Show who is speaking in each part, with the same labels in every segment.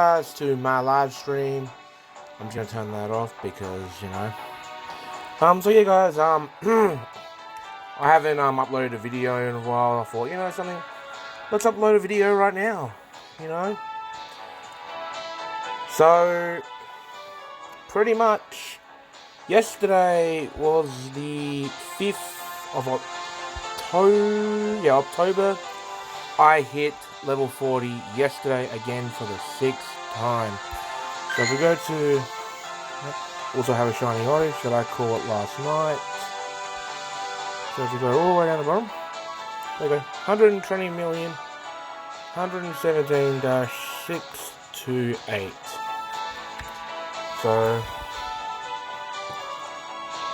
Speaker 1: As to my live stream, I'm just gonna turn that off because so yeah guys, I haven't uploaded a video in a while. I thought, something, let's upload a video right now, so pretty much yesterday was the 5th of October. I hit level 40 yesterday again for the 6th time. So if we go to, also have a shiny orange that I caught last night. So if we go all the way down the bottom, there we go, 120 million, 117-628. So,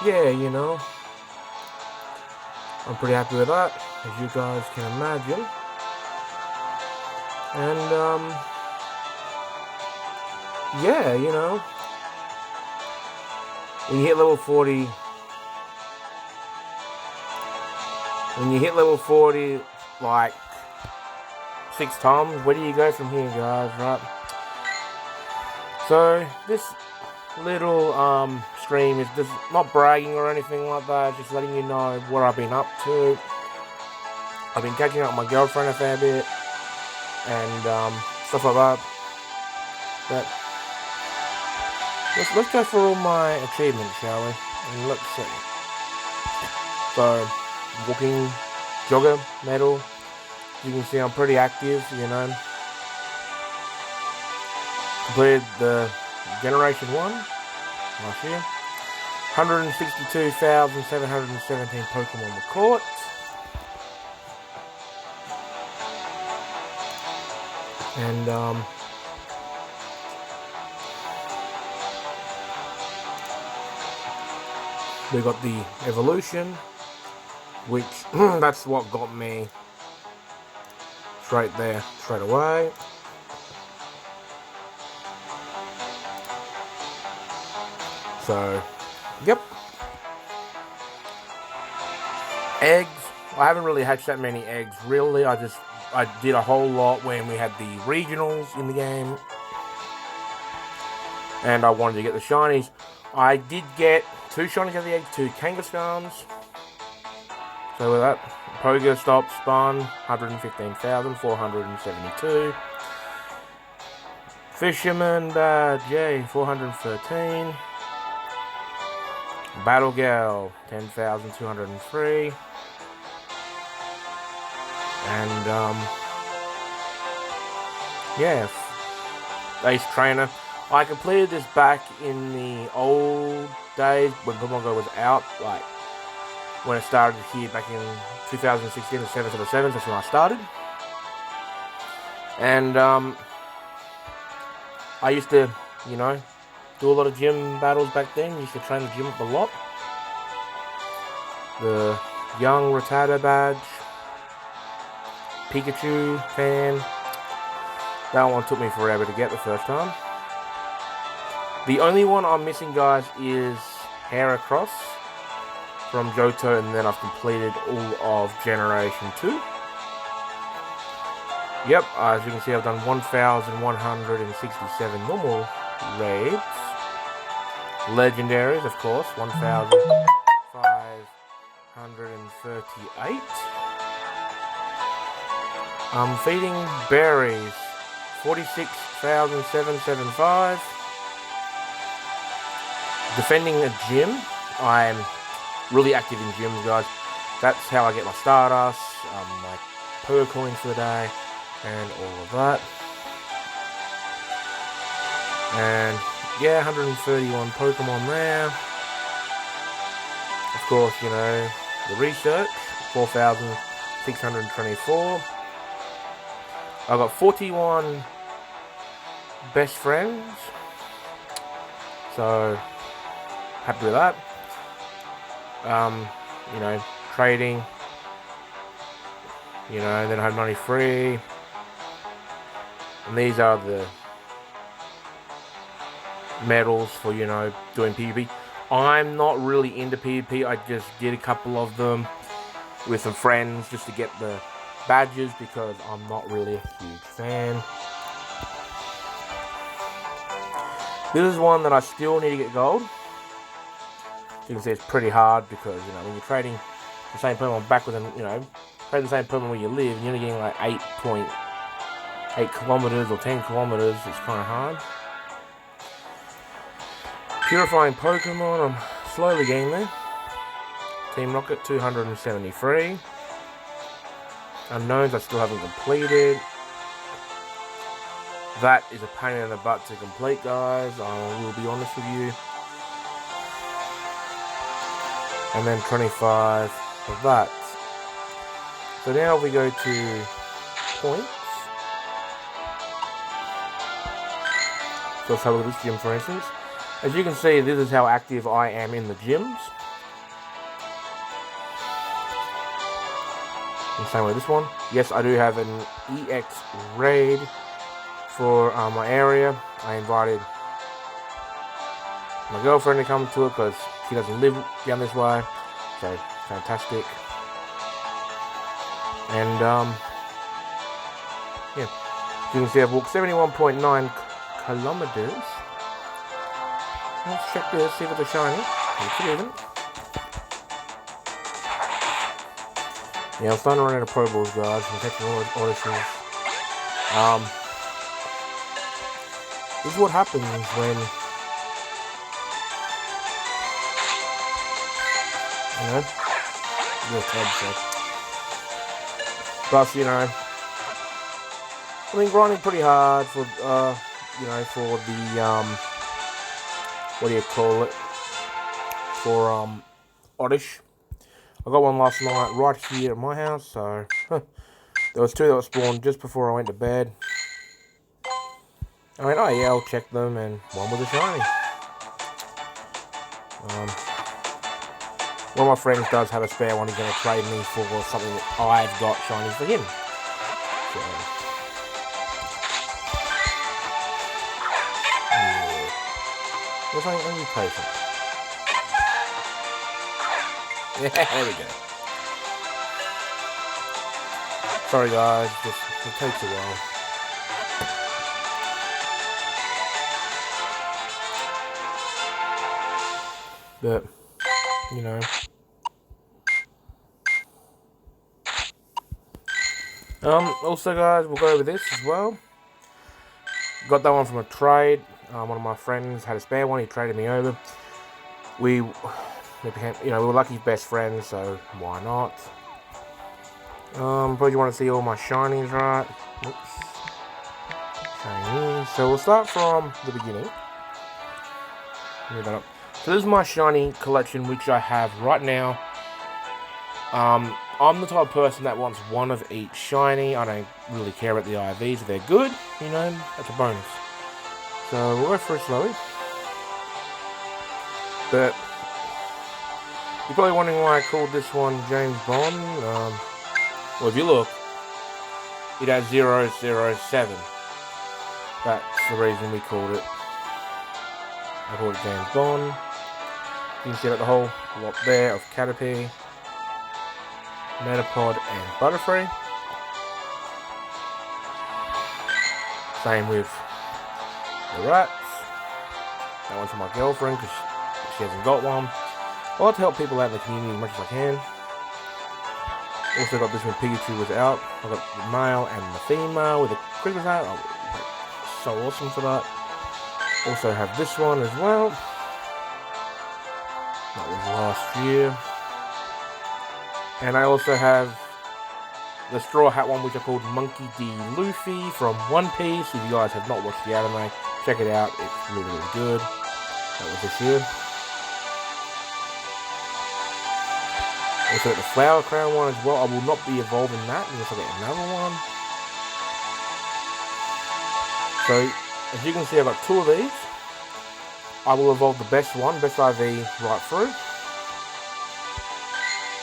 Speaker 1: yeah, I'm pretty happy with that, as you guys can imagine. And, yeah, when you hit level 40, like 6 times, where do you go from here, guys, right? So, this little, stream is just not bragging or anything like that, just letting you know what I've been up to. I've been catching up with my girlfriend a fair bit, and, stuff like that. But let's go for all my achievements, shall we? And let's see. So, walking, jogger, medal. You can see I'm pretty active, Completed the Generation 1 last year. 162,717 Pokemon were caught. And, we got the evolution, which that's what got me straight away. So, yep. Eggs. I haven't really hatched that many eggs, really. I did a whole lot when we had the regionals in the game. And I wanted to get the shinies. I did get 2 shinies out of the eggs, 2 Kangaskhar's. So with that, Pokestop spun, 115,472. Fisherman J, 413. Battle Gal, 10,203. And, yeah, Ace Trainer. I completed this back in the old days when Pokemon Go was out, like when it started here back in 2016 or 7th of the 7th, that's when I started. And I used to, do a lot of gym battles back then. Used to train the gym up a lot. The Young Rattata badge. Pikachu fan. That one took me forever to get the first time. The only one I'm missing, guys, is Heracross from Johto, and then I've completed all of Generation 2. Yep, as you can see, I've done 1,167 normal raids. Legendaries, of course, 1,538. I'm feeding berries, 46,775. Defending a gym. I'm really active in gyms, guys. That's how I get my Stardust, my Poké Coins for the day, and all of that. And yeah, 131 Pokemon there. Of course, the research, 4,624. I've got 41 best friends. So, happy with that. Trading. Then I had money free. And these are the medals for, doing PvP. I'm not really into PvP. I just did a couple of them with some friends just to get the badges because I'm not really a huge fan. This is one that I still need to get gold. You can see it's pretty hard because, you know, when you're trading the same Pokemon back within, you know, trade the same Pokemon where you live, you're only getting like 8.8 kilometers or 10 kilometers. It's kind of hard. Purifying Pokemon, I'm slowly getting there. Team Rocket, 273. Unknowns I still haven't completed. That is a pain in the butt to complete, guys. I will be honest with you. And then 25 of that. So now we go to points. So let's have a look at this gym, for instance. As you can see, this is how active I am in the gyms. And same with this one. Yes, I do have an EX raid for my area. I invited my girlfriend to come to it because she doesn't live down this way. So, fantastic. And, yeah. As you can see, I've walked 71.9 kilometers. Let's check this, see if it's a shiny. It isn't. Yeah, I'm starting to run out of Pro Balls, guys. I'm taking all those auditions. This is what happens when, you know, plus, you know, I've been grinding pretty hard for, you know, for the, what do you call it, for, Oddish. I got one last night right here at my house, so, there was two that were spawned just before I went to bed. I went, oh yeah, I'll check them, and one was a shiny. One of my friends does have a spare one. He's going to trade me for something that I've got shiny for him. So, yeah. What's only patient? Yeah, there we go. Sorry guys, it takes a while. But, you know. Also guys, we'll go over this as well. Got that one from a trade. One of my friends had a spare one, he traded me over. We became, you know, we were lucky best friends, so why not? Probably you want to see all my shinies, right? Oops. Shinies. So we'll start from the beginning. Move that up. So this is my shiny collection, which I have right now. I'm the type of person that wants one of each shiny. I don't really care about the IVs. If they're good, you know, that's a bonus. So we'll go through slowly. But you're probably wondering why I called this one James Bond. Well, if you look, it has 007. That's the reason we called it. I called it James Bond. You can see that the whole lot there of Caterpie, Metapod, and Butterfree. Same with the rats. That one's for my girlfriend because she hasn't got one. I like to help people out in the community as much as I can. Also got this when Pikachu was out. I got the male and the female with the Christmas hat. Oh, so awesome for that. Also have this one as well. That was last year. And I also have the Straw Hat one, which I called Monkey D. Luffy from One Piece. If you guys have not watched the anime, check it out. It's really, really good. That was this year. Also got the Flower Crown one as well. I will not be evolving that unless I get another one. So, as you can see, I've got two of these. I will evolve the best one, best IV, right through.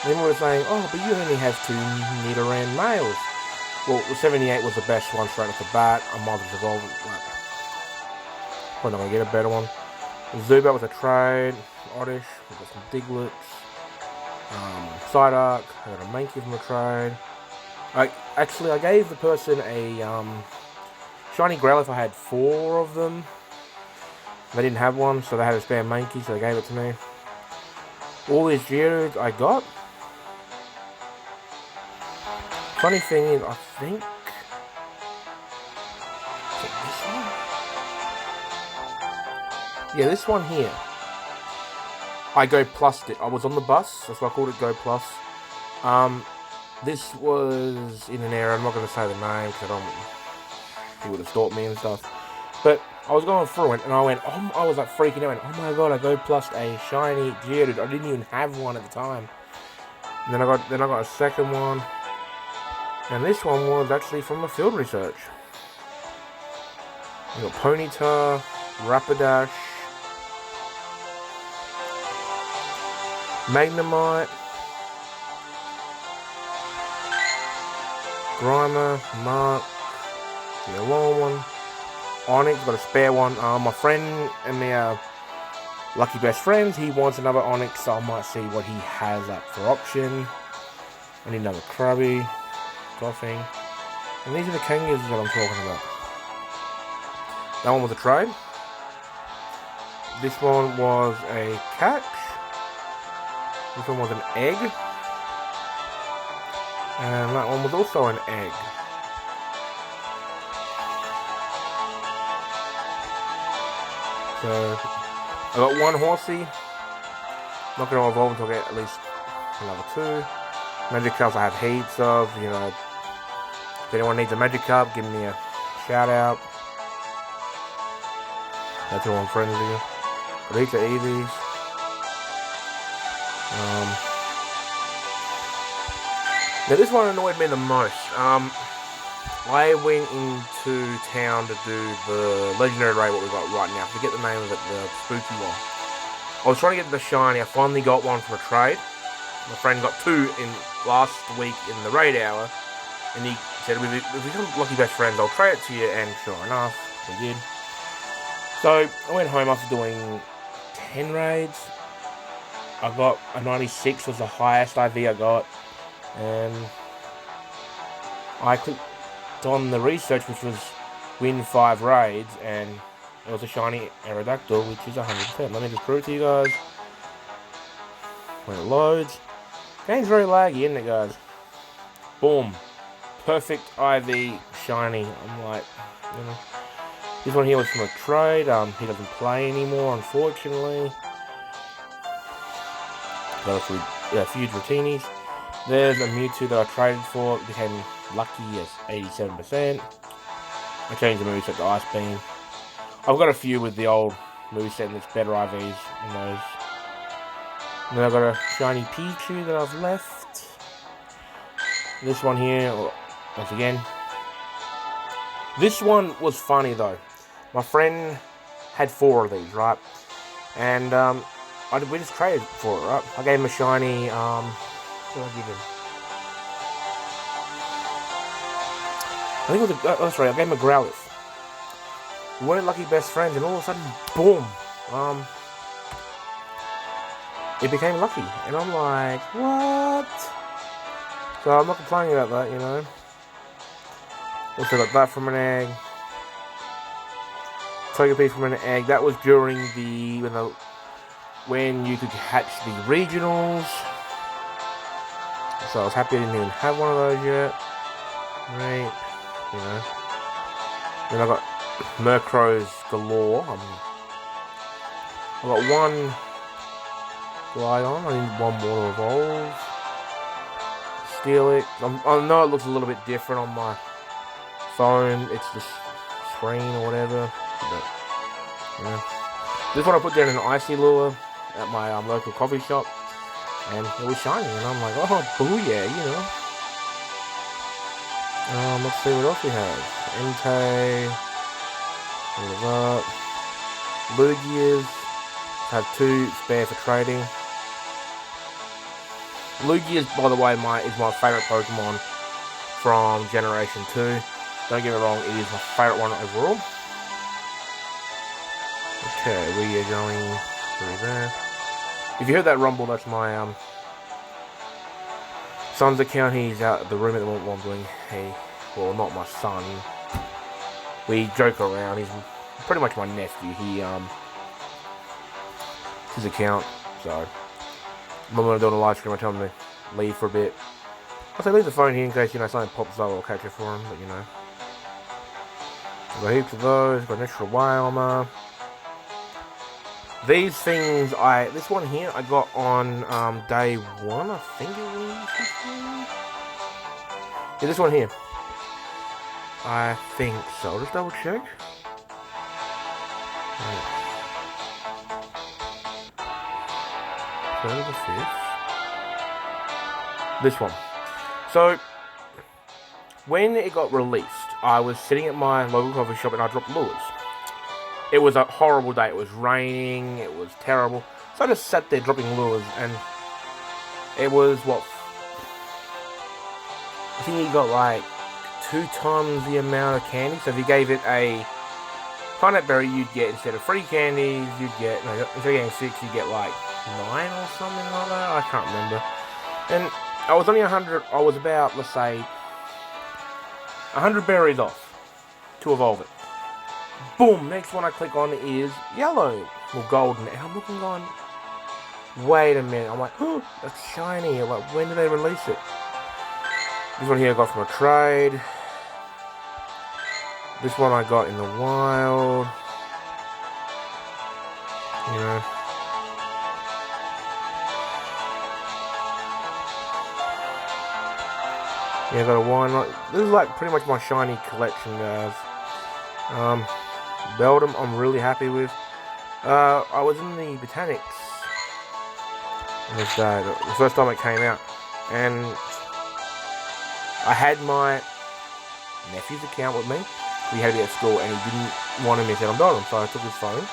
Speaker 1: Then we were saying, oh, but you only have two Nidoran males. Well, the 78 was the best one straight off the bat. I might as well evolve it. Like, probably not going to get a better one. Zubat was a trade. Oddish. We've got some Diglets. Psyduck. I got a Mankey from a trade. I gave the person a shiny Growlithe. I had 4 of them. They didn't have one, so they had a spare monkey, so they gave it to me. All these Geodudes I got. Funny thing is, I think... Is it this one? Yeah, this one here. I Go Plussed it. I was on the bus, that's why I called it Go Plus. This was in an era, I'm not going to say the name, because I don't... He would have stalked me and stuff. But I was going through it, and I went, oh, I was like freaking out. Oh my god, I Go Plussed a shiny Geodude. I didn't even have one at the time. And then I got a second one. And this one was actually from a field research. We got Ponyta, Rapidash, Magnemite, Grimer, Mark, the long one, Onyx, got a spare one. My friend and me lucky best friends, he wants another Onyx, so I might see what he has up for option. I need another Krabby, Coughing, and these are the Kangaroos that I'm talking about. That one was a trade. This one was a catch. This one was an egg. And that one was also an egg. So, I got one horsey. Not going to evolve until I get at least another 2. Magikarps I have heaps of, you know. If anyone needs a Magikarp, give me a shout out. That's who I'm friends with. But heaps of Eevees. Now this one annoyed me the most. I went into town to do the legendary raid, what we got right now. I forget the name of it, the spooky one. I was trying to get the shiny. I finally got one for a trade. My friend got 2 in last week in the raid hour, and he said, if we become lucky best friends, I'll trade it to you, and sure enough, we did. So I went home after doing 10 raids. I got a 96 was the highest IV I got, and I clicked on the research, which was win 5 raids, and it was a shiny Aerodactyl, which is 100%. Let me just prove it to you guys. When it loads, game's very laggy, isn't it, guys? Boom, perfect IV shiny. I'm like, you know, this one here was from a trade. He doesn't play anymore, unfortunately. Got a few Dratinis. There's a Mewtwo that I traded for. It became lucky as 87%. I changed the moveset to Ice Beam. I've got a few with the old moveset and it's better IVs in those. And then I've got a shiny Pichu that I've left. This one here, once again. This one was funny though. My friend had 4 of these, right? And we just traded for it, right? I gave him a shiny, what did I give him? I think it was a, oh, sorry, I gave him a Growlithe. We weren't lucky best friends, and all of a sudden, boom! It became lucky, and I'm like, what? So I'm not complaining about that, you know. Also got that from an egg. Togepi from an egg. That was during when you could hatch the regionals. So I was happy I didn't even have one of those yet. Right, you know. Then I got Murkrows galore. I got one Glion. I need one more to evolve. Steelix. I know it looks a little bit different on my phone. It's the screen or whatever. But, you know. This one I put down in an icy lure at my local coffee shop. And it was shiny. And I'm like, oh, booyah, you know. Let's see what else we have. Entei. All of that. Lugias. Have 2 spare for trading. Lugias, by the way, is my favourite Pokemon from Generation 2. Don't get me wrong, it is my favourite one overall. Okay, we are going through there. If you heard that rumble, that's my son's account. He's out at the room at the moment while I'm doing well, not my son. We joke around. He's pretty much my nephew. his account. So I'm not doing a live stream. I tell him to leave for a bit. I'll say leave the phone here in case, you know, something pops up, I'll catch it for him, but you know. I've got heaps of those, got an extra whale armor. These things, this one here I got on day 1, I think it was. Yeah, this one here. I think so. I'll just double check. Third of the 5th. This one. So, when it got released, I was sitting at my local coffee shop and I dropped lures. It was a horrible day. It was raining. It was terrible. So I just sat there dropping lures, and it was what? I think he got like 2 times the amount of candy. So if you gave it a pineapple berry, you'd get, instead of 3 candies, you'd get, no, instead of getting 6, you'd get like 9 or something like that. I can't remember. And I was only 100. I was about, let's say, 100 berries off to evolve it. Boom! Next one I click on is yellow or golden, and I'm looking on. Wait a minute! I'm like, oh, that's shiny. I'm like, when did they release it? This one here I got from a trade. This one I got in the wild. You know. Yeah, I got a one. This is like pretty much my shiny collection, guys. Beldum, I'm really happy with. I was in the Botanics on this day, the first time it came out, and I had my nephew's account with me. He had to be at school, and he didn't want to miss out on Beldum, so I took his phone,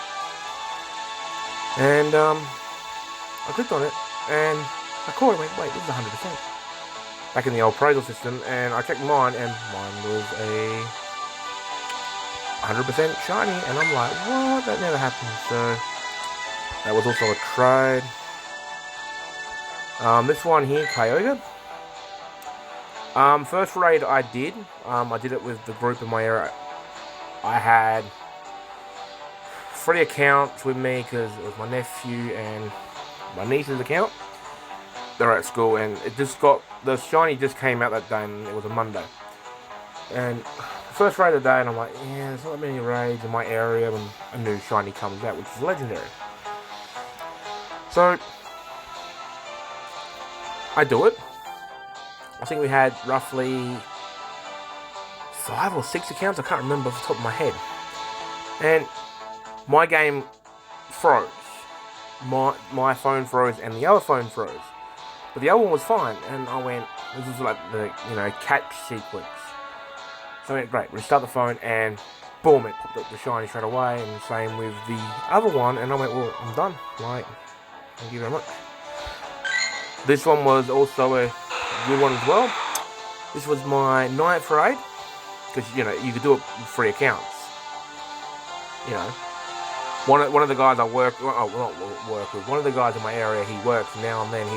Speaker 1: and I clicked on it, and I called him and went, wait, this is 100%. Back in the old appraisal system, and I checked mine, and mine was a 100% shiny, and I'm like, what? That never happened. So that was also a trade. This one here, Doecke. First raid I did it with the group in my area. I had 3 accounts with me because it was my nephew and my niece's account. They're at school, and it just got, the shiny just came out that day, and it was a Monday. And first raid of the day, and I'm like, yeah, there's not many raids in my area when a new shiny comes out, which is legendary. So I do it. I think we had roughly 5 or 6 accounts, I can't remember off the top of my head. And my game froze. My phone froze and the other phone froze. But the other one was fine, and I went, this is like the, you know, catch sequence. So I went, great, restart the phone, and boom, it popped up the shiny straight away, and same with the other one, and I went, well, I'm done. Like, thank you very much. This one was also a good one as well. This was my 9th raid, because, you know, you could do it with 3 accounts. You know, one of the guys I work, oh, not work with, one of the guys in my area, he works now and then.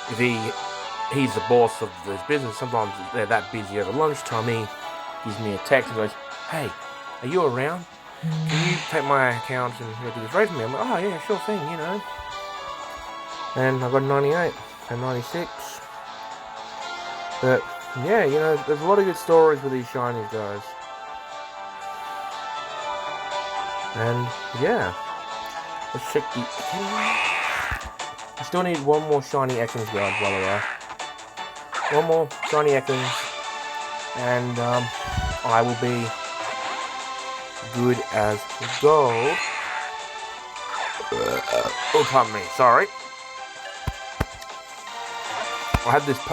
Speaker 1: If he's the boss of this business, sometimes they're that busy over lunchtime, he gives me a text and goes, hey, are you around? Can you take my account and do this raid for me? I'm like, oh yeah, sure thing, you know. And I got 98 and 96. But yeah, you know, there's a lot of good stories with these shinies, guys. And yeah, let's check the. I still need one more shiny Ekans, guys, by the way. One more shiny Ekans, and I will be good as gold. Oh, pardon me, sorry. I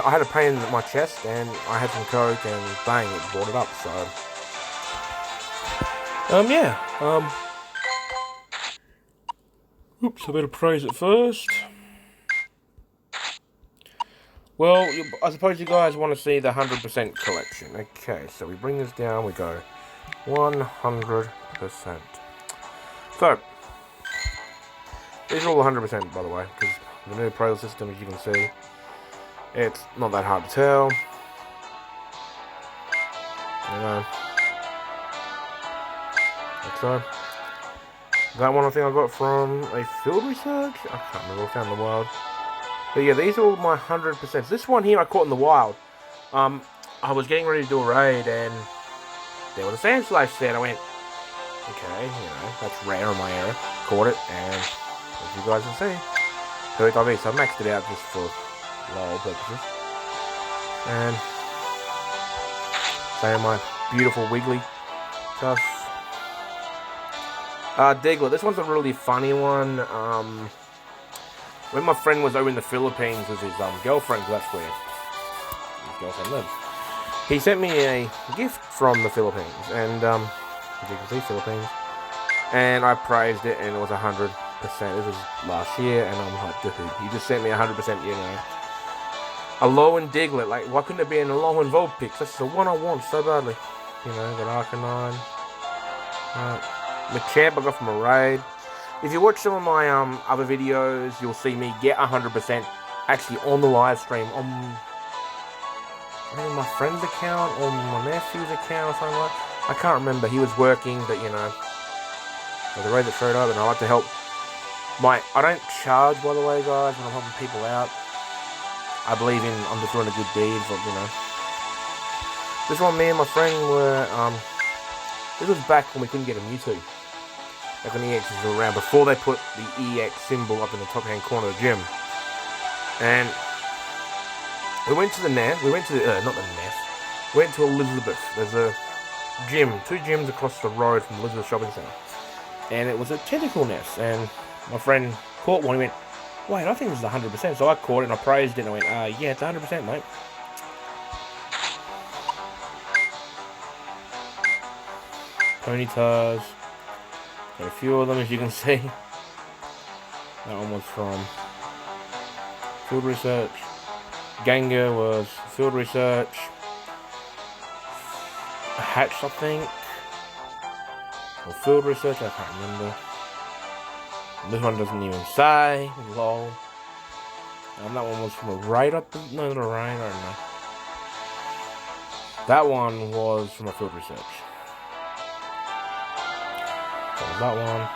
Speaker 1: had a pain in my chest, and I had some coke, and bang, it brought it up. So, yeah. Oops, I better praise it first. Well, I suppose you guys want to see the 100% collection. Okay, so we bring this down, we go 100%. So, these are all 100% by the way, because the new appraisal system, as you can see, it's not that hard to tell. You know. Like so. That one I think I got from a field research. I can't remember. I found in the wild. But yeah, these are all my 100%. This one here I caught in the wild. I was getting ready to do a raid and there was a sand slash there. I went, okay, that's rare in my area. Caught it, and as you guys can see, perfect IV. So I maxed it out just for lol purposes. And same my beautiful wiggly stuff. Diglett. This one's a really funny one. When my friend was over in the Philippines with his girlfriend, that's where his girlfriend lives. He sent me a gift from the Philippines, and as you can see, Philippines. And I praised it, and it was 100%. This was last year, and I'm like, dude, you just sent me 100%, a Alolan Diglett. Like, why couldn't it be an Alolan Vulpix? That's the one I want so badly. Got Arcanine. Machamp I got from a raid. If you watch some of my other videos, you'll see me get 100% actually on the live stream on maybe my friend's account or my nephew's account or something like that. I can't remember. He was working, but there's a raid that showed up, and I like to help. I don't charge, by the way, guys, when I'm helping people out. I believe in I'm just doing a good deed, but This one, me and my friend were this was back when we couldn't get a Mewtwo. Back when the EX was around, before they put the EX symbol up in the top hand corner of the gym. And we went to the nest. We went to not the nest. We went to Elizabeth. There's a gym, 2 gyms across the road from Elizabeth Shopping Centre. And it was a tentacle nest. And my friend caught one. He went, wait, I think this is 100%. So I caught it and I praised it and I went, yeah, it's 100%, mate. Ponytas. Got a few of them, as you can see. That one was from field research. Gengar was field research. Hatch, I think. Or field research, I can't remember. This one doesn't even say. Lol. That one was from a raid, no, not a raid, I don't know. That one was from a field research. That one.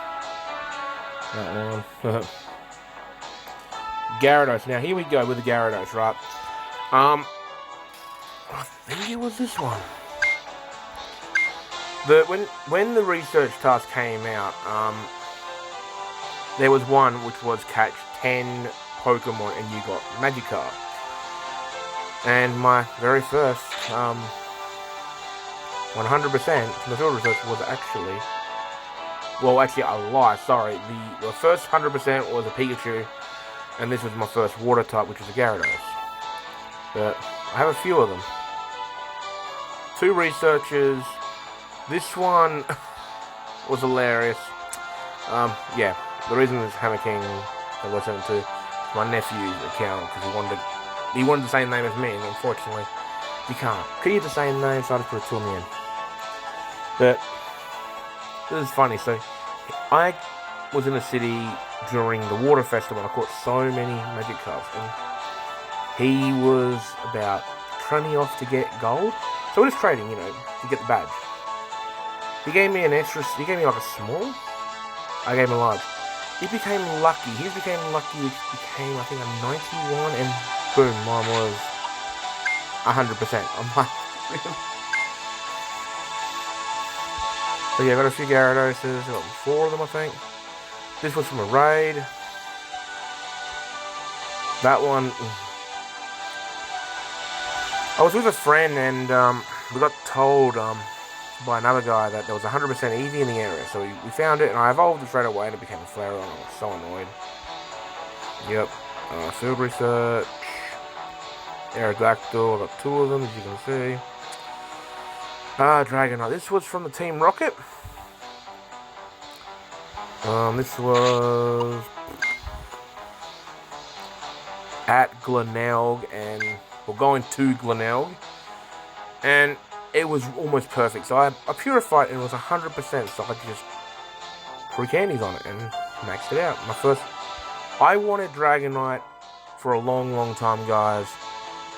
Speaker 1: Gyarados. Now here we go with the Gyarados, right? I think it was this one. When the research task came out, there was one which was catch 10 Pokemon and you got Magikarp. And my very first 100% from the field research was actually. Well, actually, I lie. Sorry. The first 100% was a Pikachu, and this was my first water type, which was a Gyarados. But I have a few of them. 2 researchers. This one was hilarious. Yeah. The reason is Hammer King 072 is my nephew's account because he wanted the same name as me, and unfortunately, you can't. Could you have the same name? So I just put a 2 on the end. But this is funny. So, I was in a city during the water festival and I caught so many Magikarps, and he was about 20 off to get gold. So we're just trading, to get the badge. He gave me like a small. I gave him a large. He became lucky. He became lucky, which became, I think, a 91, and boom, mine was 100%. I'm like, really? So yeah, I got a few Gyaradoses, I got 4 of them I think. This was from a raid. That one, I was with a friend and we got told by another guy that there was 100% Eevee in the area. So we found it and I evolved it straight away and it became a Flareon. I was so annoyed. Yep, field research. Aerodactyl, I got 2 of them as you can see. Dragonite. This was from the Team Rocket. This was at Glenelg, and we're going to Glenelg, and it was almost perfect. So I purified, and it was 100%. So I just threw candies on it and maxed it out. I wanted Dragonite for a long time, guys.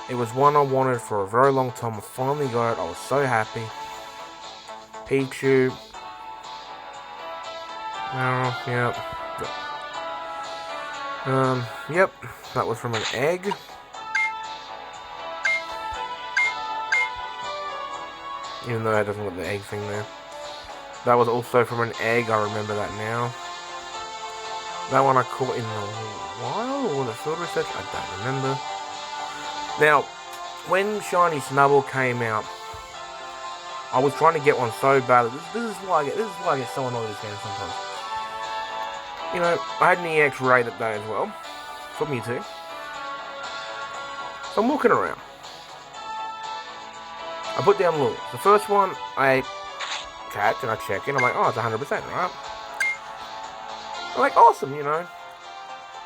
Speaker 1: It was one I wanted for a very long time. I finally got it. I was so happy. Pichu. Yep. Yep. That was from an egg. Even though it doesn't got the egg thing there. That was also from an egg, I remember that now. That one I caught in the wild or the field research, I don't remember. Now, when Shiny Snubbull came out, I was trying to get one so bad. This is why I get so annoyed with this game sometimes. You know, I had an EX Ray that day as well. For me too. So I'm walking around. I put down lures. The first one I catch and I check in. I'm like, oh, it's 100%, right? I'm like, awesome, you know.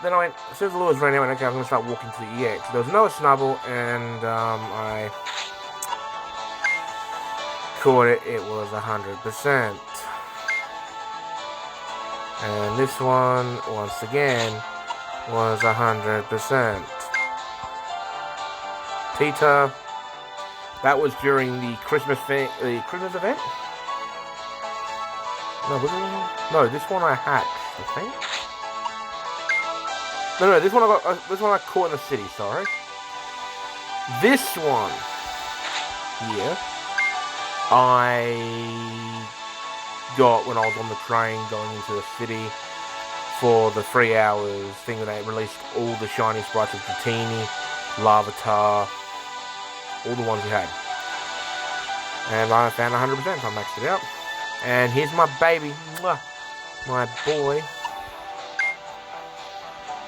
Speaker 1: Then I went, as soon as the lures ran out, I went, okay, I'm going to start walking to the EX. There was another Snubbull, and I caught it. It was 100%. And this one, once again, was 100%. Tita, that was during the Christmas event. No, this one I hatched, I think. No, this one I caught in the city. Sorry. This one here, I got when I was on the train going into the city for the 3 hours thing that they released all the shiny sprites of Dratini, Larvitar, all the ones we had. And I found 100%, so I maxed it out. And here's my baby, my boy.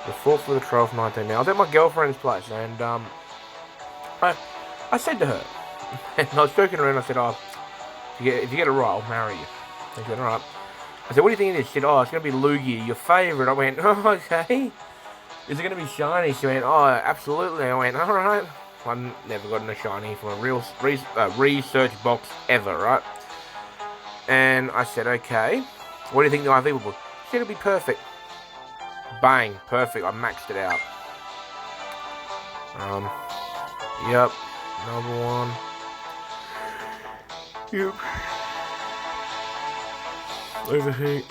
Speaker 1: The 4th of the 12th, 19 now. I was at my girlfriend's place, and I said to her, and I was joking around, I said, oh, if you get it right, I'll marry you. She said, alright. I said, what do you think of this? She said, oh, it's going to be Lugia, your favourite. I went, oh, okay. Is it going to be shiny? She went, oh, absolutely. I went, alright. I've never gotten a shiny from a real research box ever, right? And I said, okay. What do you think the IV will be? She said, it'll be perfect. Bang, perfect. I maxed it out. Yep. Another one. Yep. Overheat.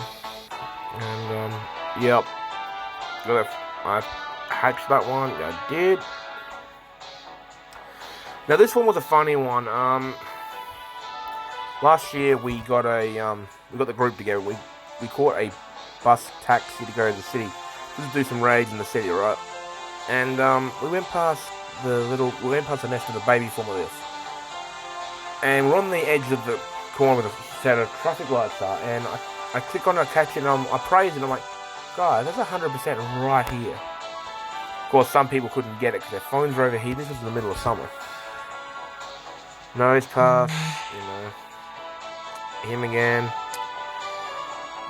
Speaker 1: And, yep. I hatched that one. I did. Now, this one was a funny one. Last year we got the group together. We caught a bus taxi to go to the city. Just to do some raids in the city, right? And we went past the nest of the baby form of this. And we're on the edge of the corner where the set of traffic lights are, and I click on it, I catch it, and I praise it, and I'm like, guys, that's 100% right here. Of course, some people couldn't get it because their phones were overheated. This was in the middle of summer. Nose pass, you know. Him again.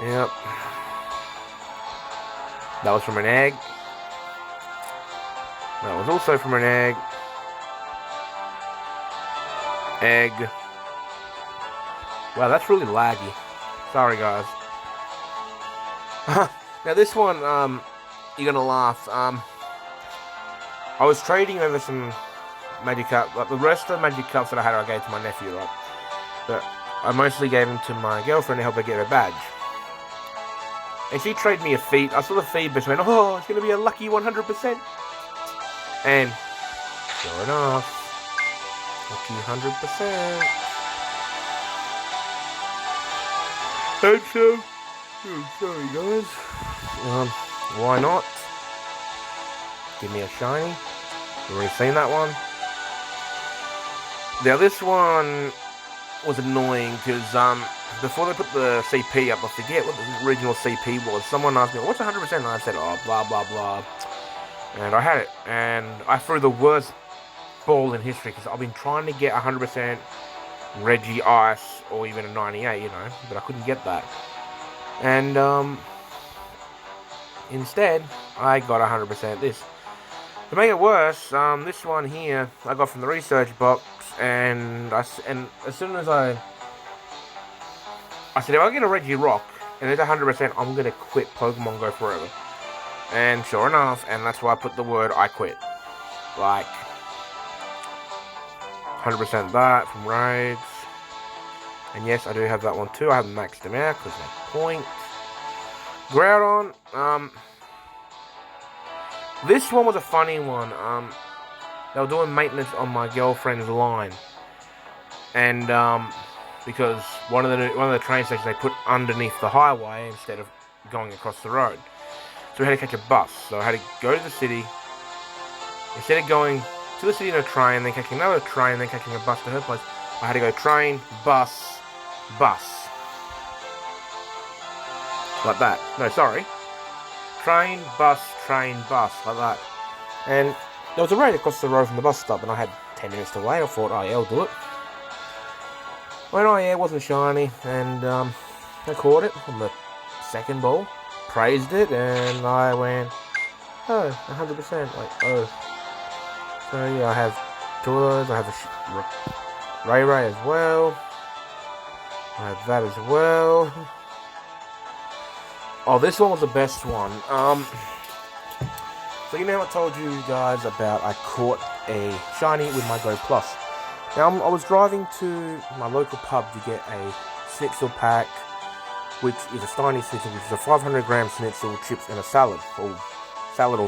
Speaker 1: Yep. That was from an egg. That was also from an egg. Egg. Wow, that's really laggy. Sorry, guys. Now this one, you're gonna laugh. I was trading over some Magic Cup. Like the rest of the Magic Cups that I had, I gave to my nephew, right? But I mostly gave them to my girlfriend to help her get her badge. And she traded me a feed. I saw the feed, but she went, oh, it's going to be a lucky 100%. And sure enough, lucky 100%. And so, sorry guys. Why not? Give me a shiny. You've already seen that one. Now this one was annoying because before they put the CP up, I forget what the original CP was. Someone asked me, what's 100%? And I said, oh, blah, blah, blah. And I had it. And I threw the worst ball in history because I've been trying to get 100% Reggie Ice or even a 98, you know. But I couldn't get that. And instead, I got 100% this. To make it worse, this one here, I got from the research box. And as soon as I said, if I get a Reggie Rock and it's 100%, I'm gonna quit Pokemon Go forever. And sure enough, and that's why I put the word I quit. Like 100% that from raids. And yes, I do have that one too. I haven't maxed them out because no point. Groudon, this one was a funny one. They were doing maintenance on my girlfriend's line, and because one of the train stations they put underneath the highway instead of going across the road, so we had to catch a bus. So I had to go to the city instead of going to the city in a train, then catching another train, then catching a bus to her place. I had to go train, bus, like that. No, sorry. Train, bus, like that. And there was a road across the road from the bus stop, and I had 10 minutes to wait. I thought, oh yeah, I'll do it. Went, oh yeah, it wasn't shiny, and I caught it on the second ball, praised it, and I went, oh, 100%, like, oh. So yeah, I have two of those. I have a Ray as well. I have that as well. Oh, this one was the best one. So you know I told you guys about I caught a shiny with my Go Plus. Now I was driving to my local pub to get a schnitzel pack, which is a Steiny schnitzel, which is a 500-gram schnitzel, chips, and a salad or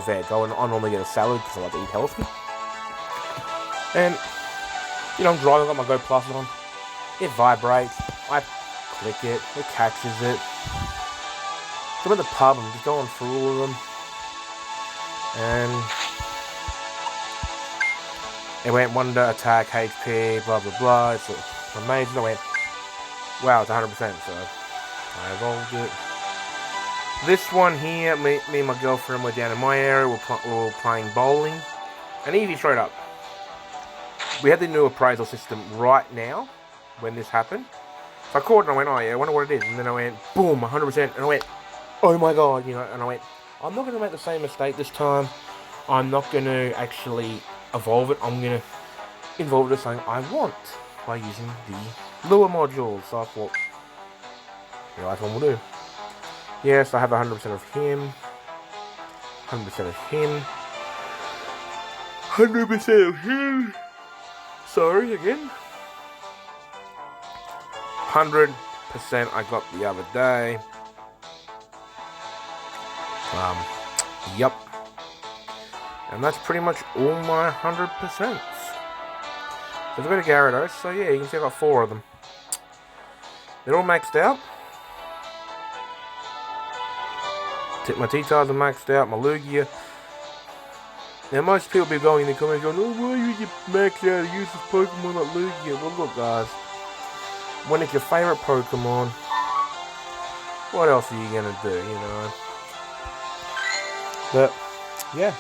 Speaker 1: veg. I normally get a salad because I like to eat healthy. And you know I'm driving, got my Go Plus on. It vibrates. I click it. It catches it. So I'm at the pub, I'm just going through all of them, and it went Wonder, Attack, HP, blah blah blah. It's amazing. I went, wow, it's 100%. So I evolved it. This one here, me and my girlfriend were down in my area. We were playing bowling, and easy straight up. We had the new appraisal system right now when this happened. So I called and I went, oh yeah, I wonder what it is. And then I went, boom, 100%. And I went, oh my god, you know, and I went, I'm not going to make the same mistake this time. I'm not going to actually evolve it. I'm going to involve it as something I want by using the lure modules. So I thought, the last one will do. Yes, I have 100% of him. 100% of him. 100% of him. Sorry, again. 100% I got the other day. Yep. And that's pretty much all my 100%. So I've got a Gyarados, so yeah, you can see I got 4 of them. They're all maxed out. My T-Tars are maxed out, my Lugia. Now most people be going in the comments going, oh, why you max out a useless Pokemon like Lugia? Well look guys, when it's your favourite Pokemon, what else are you gonna do, you know? But, yeah.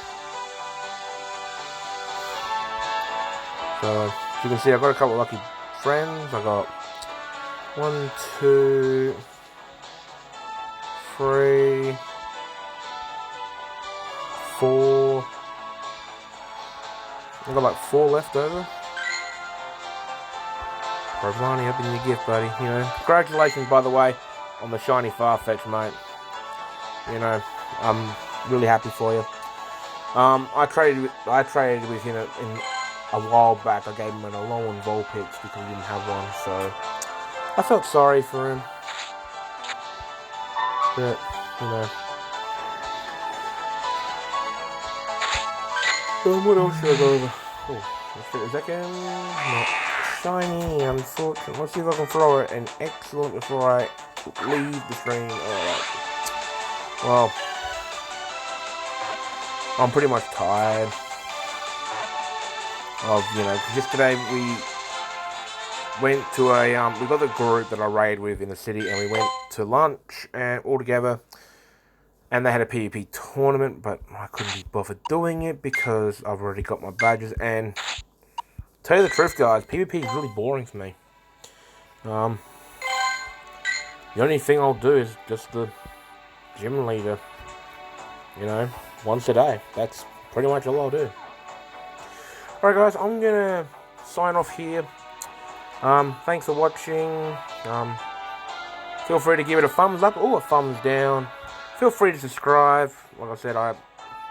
Speaker 1: So, as you can see, I've got a couple of lucky friends. I got 1, 2, 3, 4. I've got like 4 left over. Provani, open your gift, buddy. You know, congratulations, by the way, on the shiny Farfetch, mate. You know, I'm really happy for you. I traded with him in a while back. I gave him an Alolan Vulpix because he didn't have one, so I felt sorry for him. But you know, what else should I go over? Oh, is that game not shiny? Unfortunately, let's see if I can throw it an excellent before I leave the stream. Alright. Well, I'm pretty much tired of, you know, because yesterday we went to we got the group that I raid with in the city, and we went to lunch and all together, and they had a PvP tournament, but I couldn't be bothered doing it because I've already got my badges, and tell you the truth guys, PvP is really boring for me. The only thing I'll do is just the gym leader, you know, once a day. That's pretty much all I'll do. Alright guys, I'm gonna sign off here. Thanks for watching. Feel free to give it a thumbs up or a thumbs down. Feel free to subscribe. Like I said,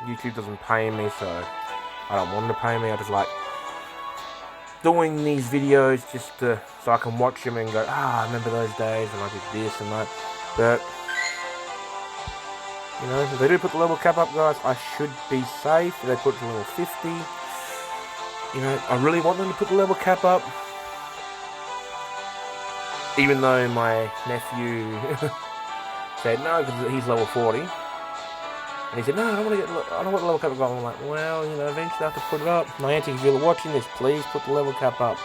Speaker 1: YouTube doesn't pay me, so I don't want them to pay me. I just like doing these videos just so I can watch them and go, I remember those days and I did this and that. But You know, if they do put the level cap up, guys, I should be safe. If they put it to level 50. You know, I really want them to put the level cap up. Even though my nephew said no, because he's level 40. And he said, no, I don't want the level cap up. I'm like, well, you know, eventually I have to put it up. Niantic, if you're watching this, please put the level cap up.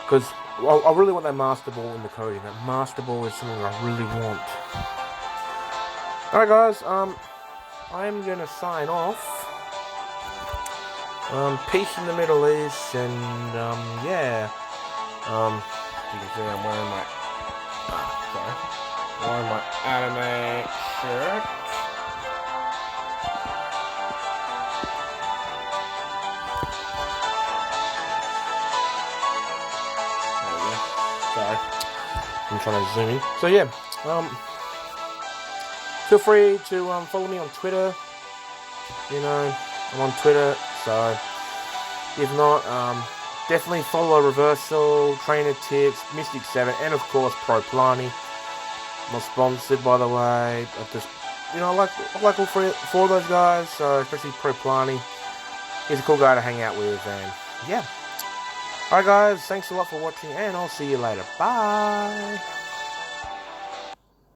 Speaker 1: Because I really want that Master Ball in the coding. That Master Ball is something I really want. Alright guys, I'm gonna sign off. Peace in the Middle East, and yeah. You can see I'm wearing my anime shirt. Sorry, I'm trying to zoom in. So yeah, feel free to follow me on Twitter. You know, I'm on Twitter, so if not, definitely follow Reversal, Trainer Tips, Mystic 7, and of course Pro Plani. Not sponsored, by the way. I just, you know, I like all four of those guys. So especially Pro Plani. He's a cool guy to hang out with, and yeah. Alright guys, thanks a lot for watching, and I'll see you later. Bye!